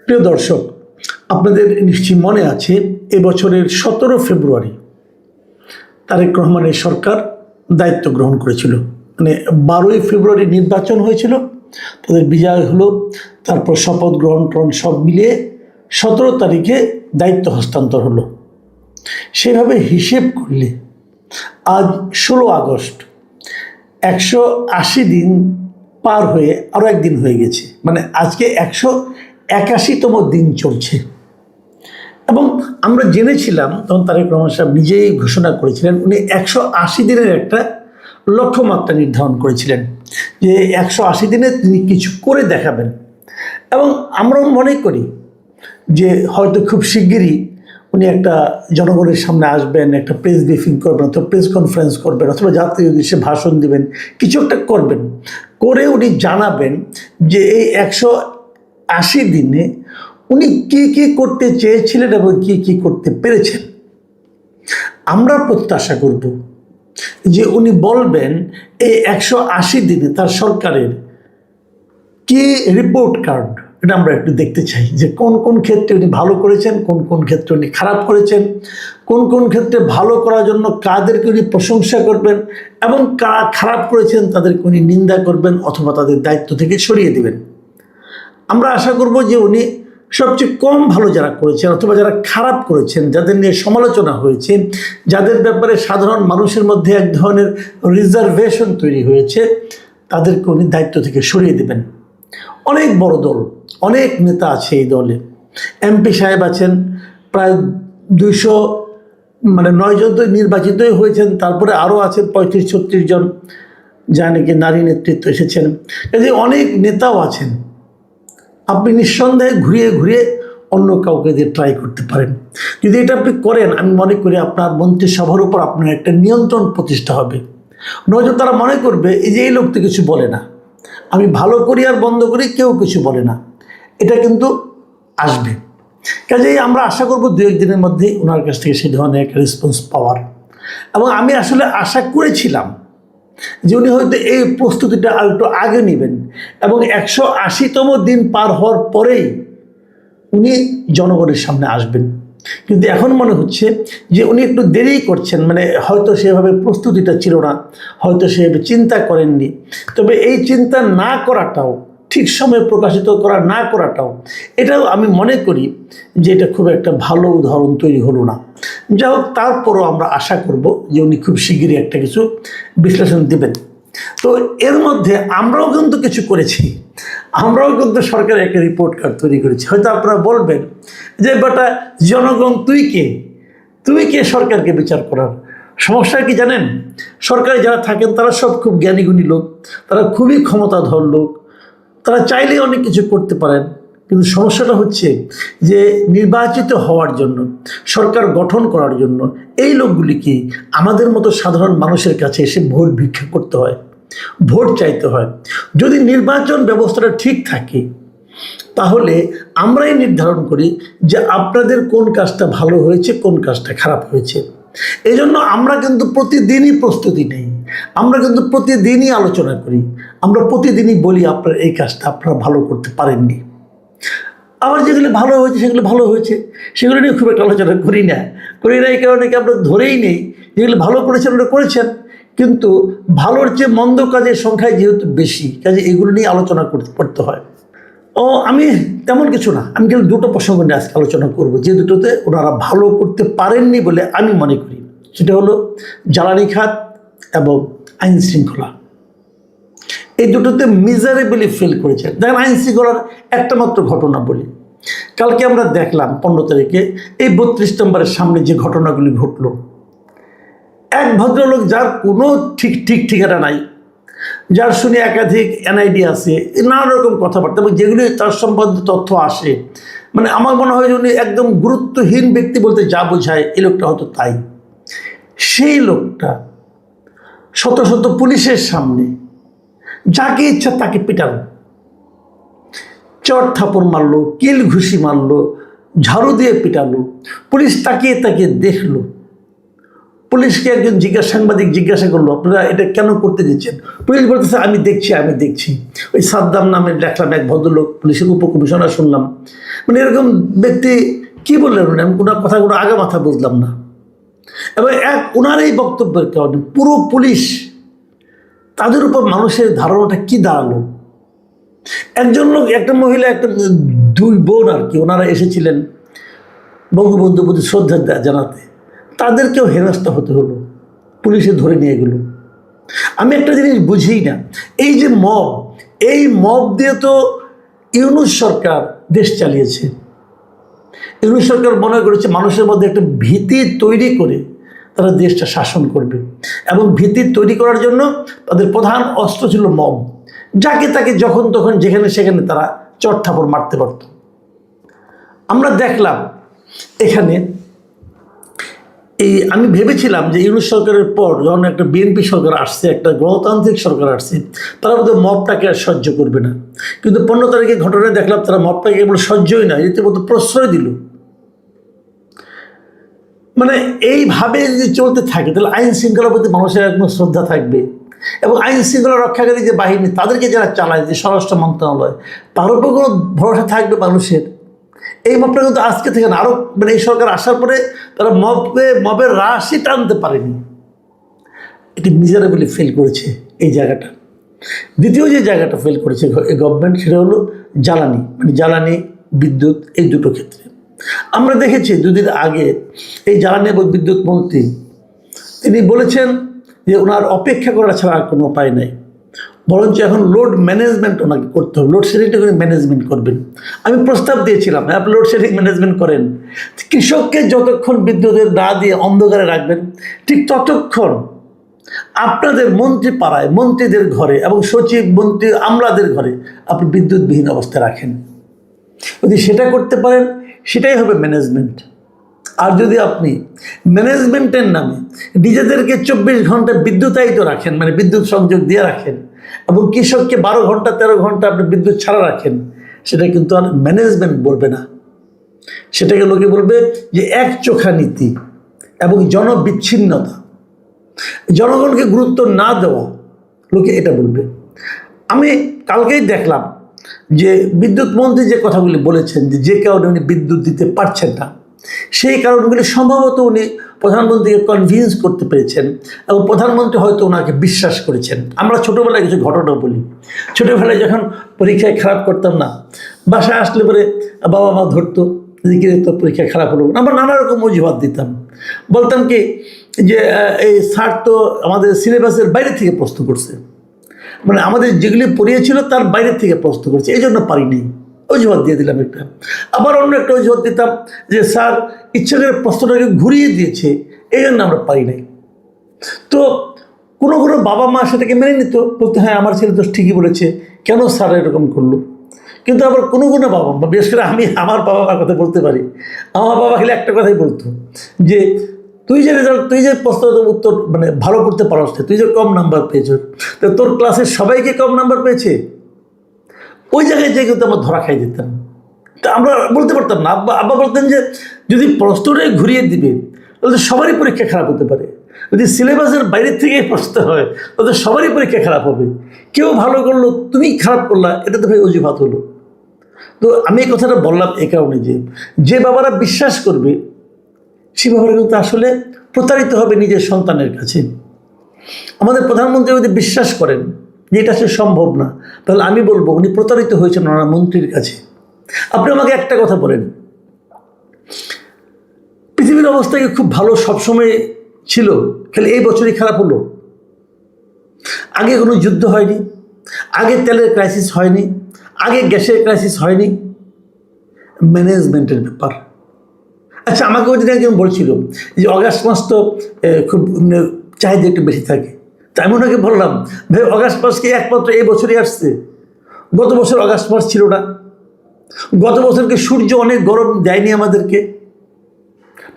প্রিয় দর্শক, আপনাদের নিশ্চয়ই মনে আছে এবছরের 17 ফেব্রুয়ারি তারেক রহমানের সরকার দায়িত্ব গ্রহণ করেছিল। মানে 12ই ফেব্রুয়ারি নির্বাচন হয়েছিল, তাদের বিজয় হলো, তারপর শপথ গ্রহণ সব মিলিয়ে 17 তারিখে দায়িত্ব হস্তান্তর হলো। সেভাবে হিসেব করলে আজ 16 আগস্ট, 180 দিন পার হয়ে আরও একদিন হয়ে গেছে। মানে আজকে 181তম দিন চলছে। এবং আমরা জেনেছিলাম, তখন তারেক রহমান সাহেব নিজেই ঘোষণা করেছিলেন, উনি 180 দিনের একটা লক্ষ্যমাত্রা নির্ধারণ করেছিলেন যে 180 দিনে তিনি কিছু করে দেখাবেন। এবং আমরাও মনে করি যে হয়তো খুব শিগগিরই উনি একটা জনগণের সামনে আসবেন, একটা প্রেস ব্রিফিং করবেন, অথবা প্রেস কনফারেন্স করবেন, অথবা জাতীয় উদ্দেশ্যে ভাষণ দিবেন, কিছু একটা করবেন, করে উনি জানাবেন যে এই 180 দিনে উনি কি কি করতে চেয়েছিলেন এবং কি কি করতে পেরেছেন। আমরা প্রত্যাশা করব যে উনি বলবেন এই 180 দিনে তার সরকারের কি রিপোর্ট কার্ড, এটা আমরা একটু দেখতে চাই যে কোন কোন ক্ষেত্রে উনি ভালো করেছেন, কোন কোন ক্ষেত্রে উনি খারাপ করেছেন, কোন কোন ক্ষেত্রে ভালো করার জন্য কাদেরকে উনি প্রশংসা করবেন এবং কারা খারাপ করেছেন তাদেরকে উনি নিন্দা করবেন অথবা তাদের দায়িত্ব থেকে সরিয়ে দেবেন। আমরা আশা করব যে উনি সবচেয়ে কম ভালো যারা করেছেন অথবা যারা খারাপ করেছেন, যাদের নিয়ে সমালোচনা হয়েছে, যাদের ব্যাপারে সাধারণ মানুষের মধ্যে এক ধরনের রিজার্ভেশন তৈরি হয়েছে, তাদেরকে উনি দায়িত্ব থেকে সরিয়ে দেবেন। অনেক বড় দল, অনেক নেতা আছে এই দলে। এমপি সাহেব আছেন প্রায় 209 জন তো নির্বাচিতই হয়েছেন, তারপরে আরও আছে 35-36 জন যা নাকি নারী নেতৃত্ব এসেছেন। কাজে অনেক নেতাও আছেন। আপনি নিঃসন্দেহে ঘুরিয়ে ঘুরিয়ে অন্য কাউকে দিয়ে ট্রাই করতে পারেন। যদি এটা আপনি করেন, আমি মনে করি আপনার মন্ত্রিসভার উপর আপনার একটা নিয়ন্ত্রণ প্রতিষ্ঠা হবে। নয়তো তারা মনে করবে এই যে এই লোক তো কিছু বলে না, আমি ভালো করি আর বন্ধ করি, কেউ কিছু বলে না। এটা কিন্তু আসবে। কাজেই আমরা আশা করব 2-1 দিনের মধ্যেই ওনার কাছ থেকে সেই ধরনের একটা রেসপন্স পাওয়ার। এবং আমি আসলে আশা করেছিলাম যে উনি হয়তো এই প্রস্তুতিটা আর একটু আগে নেবেন এবং 180তম দিন পার হওয়ার পরেই উনি জনগণের সামনে আসবেন। কিন্তু এখন মনে হচ্ছে যে উনি একটু দেরি করছেন। মানে হয়তো সেভাবে প্রস্তুতিটা ছিল না, হয়তো সেভাবে চিন্তা করেননি। তবে এই চিন্তা না করাটাও, ঠিক সময়ে প্রকাশিত করা না করাটাও, এটাও আমি মনে করি যে এটা খুব একটা ভালো উদাহরণ তৈরি হলো না। যাই হোক, তারপরও আমরা আশা করব যে উনি খুব শিগগিরই একটা কিছু বিশ্লেষণ দেবেন। তো এর মধ্যে আমরাও কিন্তু কিছু করেছি। আমরাও কিন্তু সরকারের একটা রিপোর্ট কার্ড তৈরি করেছি। হয়তো আপনারা বলবেন যে বেটা জনগণ তুই কে সরকারকে বিচার করার? সমস্যা কি জানেন? সরকারে যারা থাকেন তারা সব খুব জ্ঞানীগুণী লোক, তারা খুবই ক্ষমতাধর লোক, তারা চাইলেই অনেক কিছু করতে পারেন। কিন্তু সমস্যাটা হচ্ছে যে নির্বাচিত হওয়ার জন্য, সরকার গঠন করার জন্য এই লোকগুলিকে আমাদের মতো সাধারণ মানুষের কাছে এসে ভোট ভিক্ষা করতে হয়, ভোট চাইতে হয়। যদি নির্বাচন ব্যবস্থাটা ঠিক থাকে তাহলে আমরাই নির্ধারণ করি যে আপনাদের কোন কাজটা ভালো হয়েছে, কোন কাজটা খারাপ হয়েছে। এই জন্য আমরা কিন্তু প্রতিদিনই প্রস্তুতি নেই, আমরা কিন্তু প্রতিদিনই আলোচনা করি, আমরা প্রতিদিনই বলি আপনার এই কাজটা আপনারা ভালো করতে পারেননি। আবার যেগুলো ভালো হয়েছে সেগুলো ভালো হয়েছে, সেগুলো নিয়ে খুব একটা আলোচনা করি না। এই কারণে কি আমরা ধরেই নেই যেগুলো ভালো করেছেন ওটা করেছেন, কিন্তু ভালোর চেয়ে মন্দ কাজের সংখ্যায় যেহেতু বেশি, কাজে এগুলো নিয়ে আলোচনা করতে হয়। আমি তেমন কিছু না, আমি কিন্তু দুটো প্রসঙ্গ নিয়ে আজকে আলোচনা করব, যে দুটোতে ওনারা ভালো করতে পারেননি বলে আমি মনে করি। সেটা হলো জ্বালানি খাত এবং আইন শৃঙ্খলা। এই দুটোতে মিজারেবলি ফেল করেছেন। দেখেন, আইন শৃঙ্খলার একটা মাত্র ঘটনা বলি। কালকে আমরা দেখলাম 15 তারিখে এই 32 নম্বরের সামনে যে ঘটনাগুলি ঘটলো, এক ভদ্রলোক যার কোনো ঠিকানা নাই, যার শুনে একাধিক এনআইডি আছে, নানা রকম কথাবার্তা এবং যেগুলি তার সম্বন্ধে তথ্য আসে, মানে আমার মনে হয় যে উনি একদম গুরুত্বহীন ব্যক্তি বলতে যা বোঝায় এই লোকটা হয়তো তাই। সেই লোকটা শত শত পুলিশের সামনে যাকে ইচ্ছা তাকে পিটালো, চট থাপড় মারলো, কিল ঘুষি মারলো, ঝাড়ু দিয়ে পিটালো। পুলিশ তাকিয়ে তাকিয়ে দেখলো, পুলিশকে একজন সাংবাদিক জিজ্ঞাসা করলো, আপনারা এটা কেন করতে দিচ্ছেন? পুলিশ বলতেছে আমি দেখছি। ওই সাদ্দাম নামের দেখলাম এক ভদ্রলোক, পুলিশের উপকমিশনার শুনলাম, মানে এরকম ব্যক্তি কি বললেন, আমি কোনো কথাগুলো আগা মাথা বুঝলাম না। এবং ওনার এই বক্তব্যের কারণে পুরো পুলিশ, তাদের উপর মানুষের ধারণাটা কি দাঁড়ালো। একজন লোক, একটা মহিলা, দুই বোন আর কি, ওনারা এসেছিলেন বঙ্গবন্ধুর প্রতি শ্রদ্ধা জানাতে, তাদেরকেও হেনস্থা হতে হলো, পুলিশে ধরে নিয়ে গেল। আমি একটা জিনিস বুঝি না, এই মব দিয়ে তো ইউনূস সরকার দেশ চালিয়েছে। ইউনূস সরকার মনে করেছে মানুষের মধ্যে একটা ভীতি তৈরি করে তারা দেশটা শাসন করবে, এবং ভীতি তৈরি করার জন্য তাদের প্রধান অস্ত্র ছিল মব। যাকে তাকে যখন তখন যেখানে সেখানে তারা চট থাপড় মারতে পারত। আমরা দেখলাম এখানে আমি ভেবেছিলাম যে ইউনূস সরকারের পর যখন একটা বিএনপি সরকার আসছে, একটা গণতান্ত্রিক সরকার আসছে, তারা বোধহয় মবটাকে আর সহ্য করবে না। কিন্তু 15 তারিখে ঘটনায় দেখলাম তারা মবটাকে কেবল সহ্যই না, রীতিমতো প্রশ্রয় দিল। মানে এইভাবে যদি চলতে থাকে তাহলে আইন শৃঙ্খলার প্রতি মানুষের একদম শ্রদ্ধা থাকবে, এবং আইন শৃঙ্খলা রক্ষাকারী যে বাহিনী, তাদেরকে যারা চালায়, যে স্বরাষ্ট্র মন্ত্রণালয়, তার উপর কোনো ভরসা থাকবে মানুষের? এই মবটা কিন্তু আজকে থেকে না, আরও মানে এই সরকার আসার পরে তারা মবের রাশি টানতে পারেনি। এটি মিজারেবলি ফেল করেছে এই জায়গাটা। দ্বিতীয় যে জায়গাটা ফেল করেছে এই গভর্নমেন্ট, সেটা হলো জ্বালানি, মানে জ্বালানি, বিদ্যুৎ, এই দুটো ক্ষেত্রে। আমরা দেখেছি দুদিন আগে এই জ্বালানি এবং বিদ্যুৎ মন্ত্রী তিনি বলেছেন যে ওনার অপেক্ষা করা ছাড়া আর কোনো উপায় নাই, বরঞ্চ এখন লোড ম্যানেজমেন্ট ওনাকে করতে হবে, লোডশেডিংটা করে ম্যানেজমেন্ট করবেন। আমি প্রস্তাব দিয়েছিলাম, আপনি লোডশেডিং ম্যানেজমেন্ট করেন, কৃষককে যতক্ষণ বিদ্যুতের না দিয়ে অন্ধকারে রাখবেন, ঠিক ততক্ষণ আপনাদের মন্ত্রী পাড়ায়, মন্ত্রীদের ঘরে এবং সচিব, মন্ত্রী, আমলাদের ঘরে আপনি বিদ্যুৎবিহীন অবস্থায় রাখেন। যদি সেটা করতে পারেন, সেটাই হবে ম্যানেজমেন্ট। আর যদি আপনি ম্যানেজমেন্টের নামে নিজেদেরকে 24 ঘন্টা বিদ্যুতায়িত রাখেন, মানে বিদ্যুৎ সংযোগ দিয়ে রাখেন, এবং কৃষককে 12 ঘন্টা 13 ঘন্টা আপনি বিদ্যুৎ ছাড়া রাখেন, সেটা কিন্তু আর ম্যানেজমেন্ট বলবে না, সেটাকে লোকে বলবে যে একচোখা নীতি এবং জনবিচ্ছিন্নতা, জনগণকে গুরুত্ব না দেওয়া, লোকে এটা বলবে। আমি কালকেই দেখলাম যে বিদ্যুৎ মন্ত্রী যে কথাগুলি বলেছেন, যে কারণে উনি বিদ্যুৎ দিতে পারছেন না, সেই কারণগুলি সম্ভবত উনি প্রধানমন্ত্রীকে কনভিন্স করতে পেরেছেন, এবং প্রধানমন্ত্রী হয়তো ওনাকে বিশ্বাস করেছেন। আমরা ছোটোবেলায় কিছু ঘটনা বলি, ছোটোবেলায় যখন পরীক্ষায় খারাপ করতাম না, বাসায় আসলে পরে বাবা মা ধরতো যে কি তো পরীক্ষায় খারাপ হলো, আমরা নানা রকম অজুহাত দিতাম, বলতাম কি যে এই স্যার তো আমাদের সিলেবাসের বাইরে থেকে প্রশ্ন করছে, মানে আমাদের যেগুলি পড়িয়েছিল তার বাইরে থেকে প্রশ্ন করছে, এই জন্য পারিনি, অজুহাত দিয়ে দিলাম একটা। আবার অন্য একটা অজুহাত দিতাম যে স্যার ইচ্ছা করে প্রশ্নটাকে ঘুরিয়ে দিয়েছে, এই জন্য আমরা পারি নাই। তো কোনো বাবা মা সেটাকে মেনে নিত, বলতে হ্যাঁ আমার ছেলে তো ঠিকই বলেছে, কেন স্যার এরকম করলো। কিন্তু আবার কোনো বাবা মা, বিশেষ করে আমি আমার বাবা মার কথা বলতে পারি, আমার বাবা খালি একটা কথাই বলতো যে তুই যে রেজাল্ট, তুই যে প্রশ্নের উত্তর মানে ভালো করতে পারস না, তুই যে কম নাম্বার পেয়েছ, তো তোর ক্লাসের সবাইকে কম নাম্বার পেয়েছে, ওই জায়গায় যে কিন্তু আমরা ধরা খাই দিতাম। তা আমরা বলতে পারতাম না, আব্বা বলতেন যে যদি প্রশ্নটাই ঘুরিয়ে দিবে তাহলে সবারই পরীক্ষা খারাপ হতে পারে, যদি সিলেবাসের বাইরের থেকেই প্রশ্ন হয় তাহলে সবারই পরীক্ষা খারাপ হবে, কেউ ভালো করলো তুমি খারাপ করলা, এটা তো ভাই অজুহাত হলো। তো আমি এই কথাটা বললাম এই কারণে যে বাবারা বিশ্বাস করবে, সে বাবারা কিন্তু আসলে প্রতারিত হবে নিজের সন্তানের কাছে। আমাদের প্রধানমন্ত্রী যদি বিশ্বাস করেন যে এটা সে সম্ভব না, তাহলে আমি বলবো উনি প্রতারিত হয়েছেন ওনার মন্ত্রীর কাছে। আপনি আমাকে একটা কথা বলেন, পৃথিবীর অবস্থা কি খুব ভালো সবসময় ছিল, খালি এই বছরই খারাপ হলো? আগে কোনো যুদ্ধ হয়নি, আগে তেলের ক্রাইসিস হয়নি, আগে গ্যাসের ক্রাইসিস হয়নি, ম্যানেজমেন্টের ব্যাপার। আচ্ছা, আমাকে ওই দিন একজন বলছিল যে অগাস্ট মাস তো খুব চাহিদা একটু বেশি থাকে, তাই আমি ওনাকে বললাম ভাই অগাস্ট মাস কি একমাত্র এই বছরই আসছে? গত বছর অগাস্ট মাস ছিল না? গত বছরকে সূর্য অনেক গরম দেয়নি আমাদেরকে?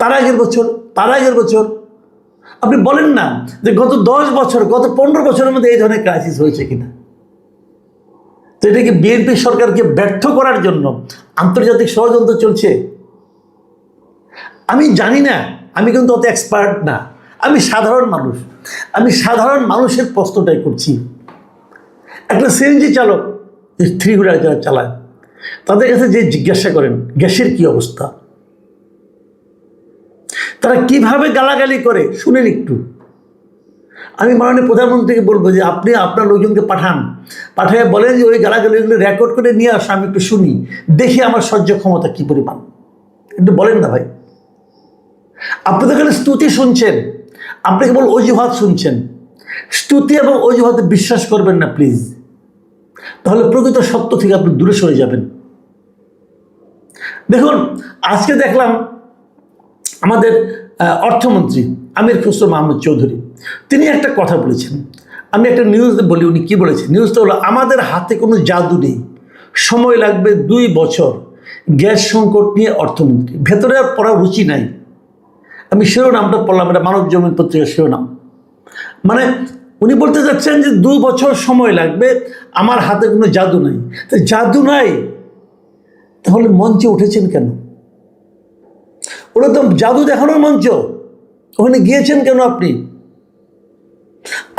তার আগের বছর আপনি বলেন না যে গত 10 বছর, গত 15 বছরের মধ্যে এই ধরনের ক্রাইসিস হয়েছে কিনা? তো এটাকে বিএনপি সরকারকে ব্যর্থ করার জন্য আন্তর্জাতিক ষড়যন্ত্র চলছে। আমি জানি না, আমি কিন্তু অত এক্সপার্ট না, আমি সাধারণ মানুষ, আমি সাধারণ মানুষের প্রশ্নটাই করছি। একটা সিএনজি চালক, থ্রি হুইলার যারা চালায়, তাদের কাছে যে জিজ্ঞাসা করেন গ্যাসের কি অবস্থা, তারা কিভাবে গালাগালি করে শুনেন একটু। আমি মাননীয় প্রধানমন্ত্রীকে বলবো যে আপনি আপনার লোকজনকে পাঠিয়ে বলেন যে ওই গালাগালিগুলো রেকর্ড করে নিয়ে আসো, আমি একটু শুনি, দেখি আমার সহ্য ক্ষমতা কী পরিমাণ। একটু বলেন না ভাই। আপনি তো এখানে স্তুতি শুনছেন, আপনি কেবল অজুহাত শুনছেন। স্তুতি এবং অজুহাতে বিশ্বাস করবেন না প্লিজ, তাহলে প্রকৃত সত্য থেকে আপনি দূরে সরে যাবেন। দেখুন, আজকে দেখলাম আমাদের অর্থমন্ত্রী আমির খসরু মাহমুদ চৌধুরী, তিনি একটা কথা বলেছেন। আমি একটা নিউজ বলি, উনি কী বলেছেন। নিউজটা হলো, আমাদের হাতে কোনো জাদু নেই, সময় লাগবে 2 বছর। গ্যাস সংকট নিয়ে অর্থমন্ত্রী, ভেতরে আর পড়ার রুচি নাই। আমি শিরোনামটা পড়লাম, এটা মানব জমিন পত্রিকার শিরোনাম। মানে উনি বলতে চাচ্ছেন যে 2 বছর সময় লাগবে, আমার হাতে কোনো জাদু নাই। তো জাদু নাই, তাহলে মঞ্চে উঠেছেন কেন? ওটা তো জাদু দেখানোর মঞ্চ, ওখানে গিয়েছেন কেন আপনি?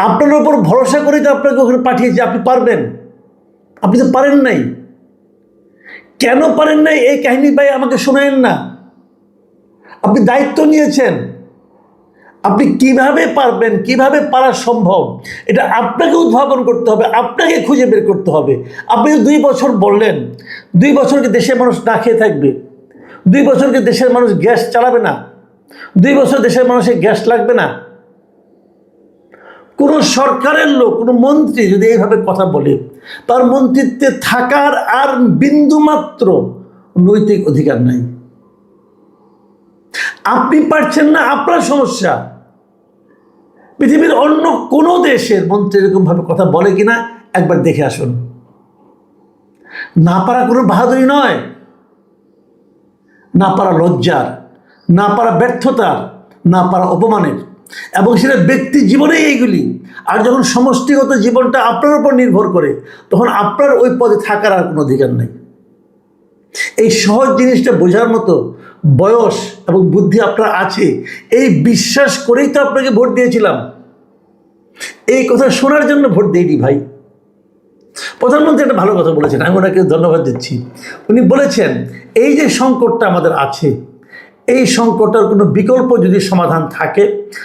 আপনার উপর ভরসা করে তো আপনাকে ওখানে পাঠিয়েছে, আপনি পারবেন, আপনি তো পারেন নাই। কেন পারেন নাই এই কাহিনী ভাই আমাকে শোনায়েন না। আপনি দায়িত্ব নিয়েছেন, আপনি কিভাবে পারবেন, কিভাবে পারা সম্ভব, এটা আপনাকে উদ্ভাবন করতে হবে, আপনাকে খুঁজে বের করতে হবে। আপনি 2 বছর বললেন, 2 বছরকে দেশের মানুষ না খেয়ে থাকবে, 2 বছরকে দেশের মানুষ গ্যাস চালাবে না, 2 বছর দেশের মানুষের গ্যাস লাগবে না। কোনো সরকারের লোক, কোনো মন্ত্রী যদি এইভাবে কথা বলে, তার মন্ত্রিত্বে থাকার আর বিন্দুমাত্র নৈতিক অধিকার নাই। আপনি পারছেন না, আপনার সমস্যা। পৃথিবীর অন্য কোনো দেশের মন্ত্রী এরকমভাবে কথা বলে কিনা একবার দেখে আসুন। না পারা কোনো বাহাদুরি নয়, না পারা লজ্জার, না পারা ব্যর্থতার, না পারা অপমানের, এবং সেটা ব্যক্তি জীবনেই এইগুলি। আর যখন সমষ্টিগত জীবনটা আপনার উপর নির্ভর করে, তখন আপনার ওই পদে থাকার আর কোনো অধিকার নেই। এই সহজ জিনিসটা বোঝার মতো বয়স এবং বুদ্ধি আপনার আছে, এই বিশ্বাস করেই তো আপনাকে ভোট দিয়েছিলাম। এই কথা শোনার জন্য ভোট দিইনি ভাই। প্রধানমন্ত্রী একটা ভালো কথা বলেছেন, আমি ওনাকে ধন্যবাদ দিচ্ছি। উনি বলেছেন এই যে সংকটটা আমাদের আছে, এই সংকটটার কোনো বিকল্প যদি সমাধান থাকে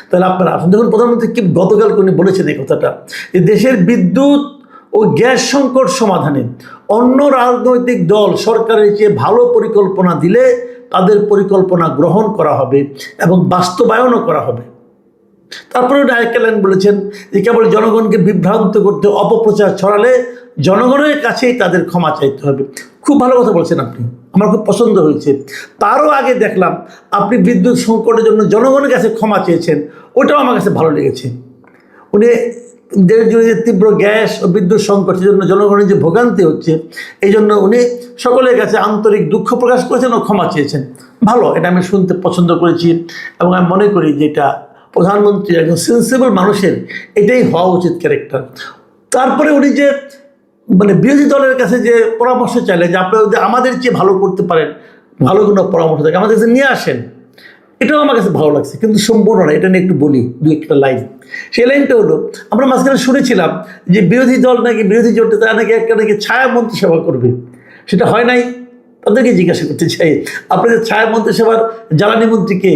তাহলে আপনারা আসুন। দেখুন, প্রধানমন্ত্রী কি গতকালকে উনি বলেছেন এই কথাটা, যে দেশের বিদ্যুৎ ও গ্যাস সংকট সমাধানে অন্য রাজনৈতিক দল সরকারের চেয়ে ভালো পরিকল্পনা দিলে তাদের পরিকল্পনা গ্রহণ করা হবে এবং বাস্তবায়নও করা হবে। তারপরে আরেকটা লাইন বলেছেন যে কেবল জনগণকে বিভ্রান্ত করতে, অপপ্রচার ছড়ালে জনগণের কাছেই তাদের ক্ষমা চাইতে হবে। খুব ভালো কথা বলছেন আপনি, আমার খুব পছন্দ হয়েছে। তারও আগে দেখলাম আপনি বিদ্যুৎ সংকটের জন্য জনগণের কাছে ক্ষমা চেয়েছেন, ওটাও আমার কাছে ভালো লেগেছে। উনি দেশ জুড়ে যে তীব্র গ্যাস ও বিদ্যুৎ সংকটের জন্য জনগণের যে ভোগান্তি হচ্ছে, এই জন্য উনি সকলের কাছে আন্তরিক দুঃখ প্রকাশ করেছেন ও ক্ষমা চেয়েছেন। ভালো, এটা আমি শুনতে পছন্দ করেছি এবং আমি মনে করি যে এটা প্রধানমন্ত্রী একজন সেন্সিবল মানুষের এটাই হওয়া উচিত ক্যারেক্টার। তারপরে উনি যে মানে বিরোধী দলের কাছে যে পরামর্শ চাইলেন যে আপনারা যদি আমাদের চেয়ে ভালো করতে পারেন, ভালো কোনো পরামর্শ থাকে আমাদের কাছে নিয়ে আসেন, এটাও আমার কাছে ভালো লাগছে। কিন্তু সম্পূর্ণ না, এটা নিয়ে একটু বলি 2-1টা লাইন। সেই লাইনটা হলো, আমরা মাঝখানে শুনেছিলাম যে বিরোধী দল নাকি, বিরোধী জোটে তারা নাকি একটা নাকি ছায়া মন্ত্রিসভা করবে, সেটা হয় নাই। তাদেরকে জিজ্ঞাসা করতে চাই, আপনাদের ছায়া মন্ত্রিসভার জ্বালানি মন্ত্রী কে?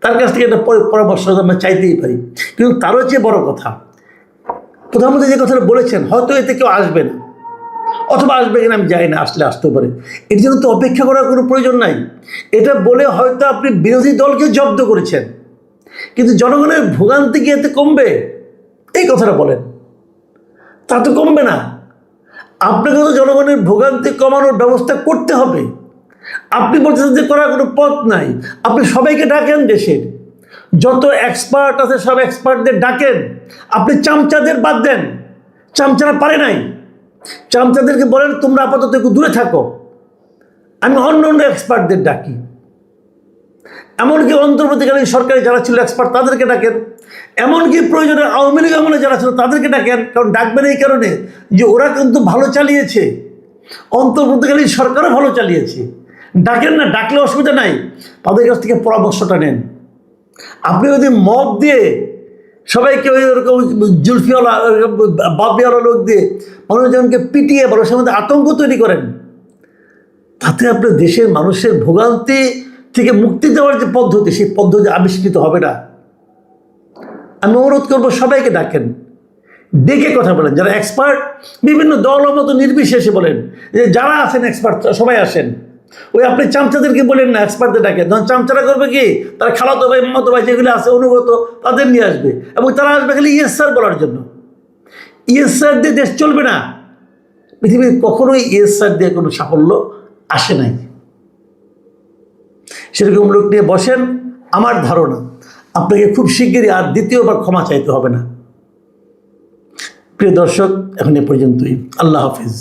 তার কাছ থেকে একটা পরামর্শ আমরা চাইতেই পারি। কিন্তু তারও চেয়ে বড় কথা, প্রধানমন্ত্রী যে কথাটা বলেছেন, হয়তো এতে কেউ আসবে না, অথবা আসবে কিনা আমি জানি না, আসলে আসতেও পারে। এর জন্য তো অপেক্ষা করার কোনো প্রয়োজন নাই। এটা বলে হয়তো আপনি বিরোধী দলকে জব্দ করেছেন, কিন্তু জনগণের ভোগান্তি কি এতে কমবে? এই কথাটা বলেন। তা তো কমবে না। আপনাকে তো জনগণের ভোগান্তি কমানোর ব্যবস্থা করতে হবে। আপনি বলছেন যে করার কোনো পথ নাই। আপনি সবাইকে ডাকেন, দেশের যত এক্সপার্ট আছে সব এক্সপার্টদের ডাকেন, আপনি চামচাদের বাদ দেন। চামচারা পারে নাই, চামচাদেরকে বলেন তোমরা আপাতত একটু দূরে থাকো, আমি অন্য অন্য এক্সপার্টদের ডাকি। এমনকি অন্তর্বর্তীকালীন সরকারে যারা ছিল এক্সপার্ট তাদেরকে ডাকেন, এমনকি প্রয়োজনে আওয়ামী লীগ আমলে যারা ছিল তাদেরকে ডাকেন। কারণ ডাকবেন এই কারণে যে ওরা কিন্তু ভালো চালিয়েছে, অন্তর্বর্তীকালীন সরকারও ভালো চালিয়েছে। ডাকেন না, ডাকলে অসুবিধা নাই, তাদের কাছ থেকে পরামর্শটা নেন। আপনি যদি মদ দিয়ে সবাইকে ওই ওরকম জুলফিওয়ালা বাবিওয়ালা লোক দিয়ে মানুষজনকে পিটিয়ে মানুষের মধ্যে আতঙ্ক তৈরি করেন, তাতে আপনার দেশের মানুষের ভোগান্তি থেকে মুক্তি দেওয়ার যে পদ্ধতি, সেই পদ্ধতি আবিষ্কৃত হবে না। আমি অনুরোধ করবো সবাইকে ডাকেন, ডেকে কথা বলেন, যারা এক্সপার্ট বিভিন্ন দল মতো নির্বিশেষে বলেন যে যারা আছেন এক্সপার্ট সবাই আসেন। ওই আপনি চামচাদেরকে বলেন না, এক্সপার্টদের ডাকেন। তখন চামচারা করবে কি, তারা খালাতো ভাই মামাতো ভাই যেগুলো আছে অনুগত তাদের নিয়ে আসবে, এবং তারা আসবে খালি ইয়েস স্যার বলার জন্য। ইয়েস স্যার দিয়ে দেশ চলবে না। পৃথিবীর কখনোই ইয়েস স্যার দিয়ে কোনো সাফল্য আসে নাই। সেরকম লোক নিয়ে বসেন, আমার ধারণা আপনাকে খুব শিগগিরই আর দ্বিতীয়বার ক্ষমা চাইতে হবে না। প্রিয় দর্শক, এখন এ পর্যন্তই। আল্লাহ হাফিজ।